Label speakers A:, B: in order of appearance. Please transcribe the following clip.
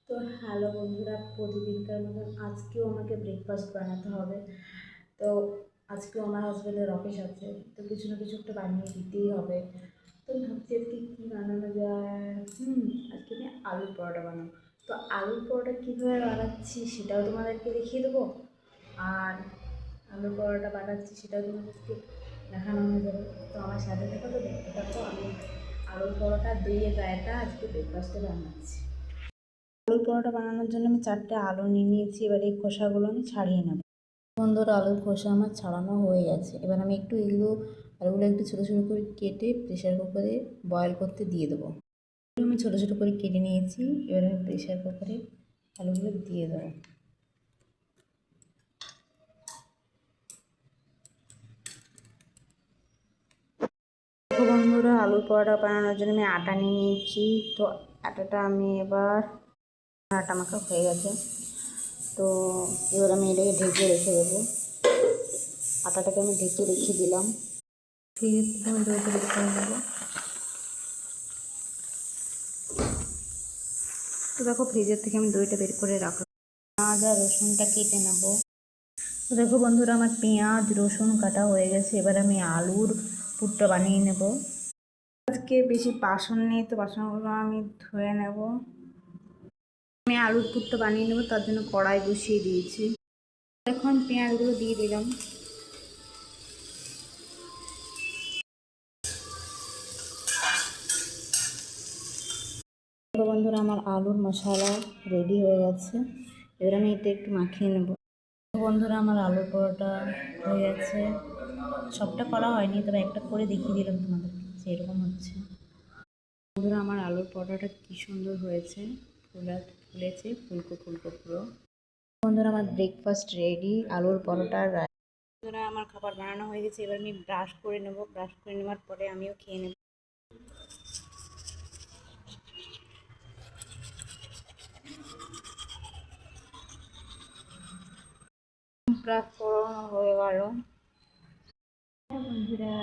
A: তো হ্যালো বন্ধুরা, প্রতিদিনকার মতন আজকেও আমাকে ব্রেকফাস্ট বানাতে হবে। তো আজকেও আমার হাজব্যান্ডের অফিস আছে, তো কিছু না কিছু একটা বানিয়ে দিতেই হবে। তো ভাবছি আজকে কী বানানো যায়। আজকে আমি আলুর পরোটা বানাবো। তো আলুর পরোটা কীভাবে বানাচ্ছি সেটাও তোমাদেরকে দেখিয়ে দেবো, আর আলুর পরোটা বানাচ্ছি সেটাও তোমাদেরকে দেখানো হয়ে যাবে। তো আমার সাথে থাকো, তো দেখতে থাকো আমি আলুর পরোটা দইয়ের রায়তা আজকে ব্রেকফাস্টে বানাচ্ছি। আলুর পরোটা বানানোর জন্য আমি 4টে আলু নিয়ে নিয়েছি। এবার এই খোসাগুলো আমি ছাড়িয়ে নেব। বন্ধুরা, আলুর খোসা আমার ছাড়ানো হয়ে গেছে। এবার আমি একটু আলুগুলো একটু ছোটো ছোটো করে কেটে প্রেশার কুকারে বয়েল করতে দিয়ে দেবো। আমি ছোটো ছোটো করে কেটে নিয়েছি। এবার আমি প্রেশার কুকারে আলুগুলো দিয়ে দেবো। দেখো বন্ধুরা, আলুর পরোটা বানানোর জন্য আমি আটা নিয়ে নিয়েছি। তো আটাটা আমি এবার আটা মাখা হয়ে গেছে। তো এবার আমি এটাকে ঢেকে রেখে দেবো। আটাটাকে আমি ঢেকে রেখে দিলাম। ফ্রিজ থেকে আমি দইটা বের করে নেবো। তো দেখো, ফ্রিজের থেকে আমি দইটা বের করে রাখলাম। পেঁয়াজ আর রসুনটা কেটে নেব। তো দেখো বন্ধুরা, আমার পেঁয়াজ রসুন কাটা হয়ে গেছে। এবার আমি আলুর পুরটা বানিয়ে নেব। আজকে বেশি বাসন নেই, তো বাসনগুলো আমি ধুয়ে নেব। আমি আলুর পুরটা বানিয়ে নেব, তার জন্য কড়াই বসিয়ে দিয়েছি। এখন পেঁয়াজগুলো দিয়ে দিলাম। তো বন্ধুরা, আমার আলুর মশলা রেডি হয়ে গেছে। এবার আমি এটা একটু মাখিয়ে নেব। বন্ধুরা, আমার আলুর পরোটা হয়ে গেছে। সবটা করা হয়নি, তবে একটা করে দেখিয়ে দিলাম তোমাদেরকে যে এরকম হচ্ছে। বন্ধুরা, আমার আলুর পরোটাটা কি সুন্দর হয়েছে, ফুলেছে ফুলকো ফুলকো পুরো। বন্ধুরা, আমার ব্রেকফাস্ট রেডি, আলুর পরোটা। বন্ধুরা, আমার খাবার বানানো হয়ে গেছে। এবার আমি ব্রাশ করে নেব। ব্রাশ করে নেওয়ার পরে আমিও খেয়ে নেব। ব্রাশ করানো হয়ে গেল। বন্ধুরা,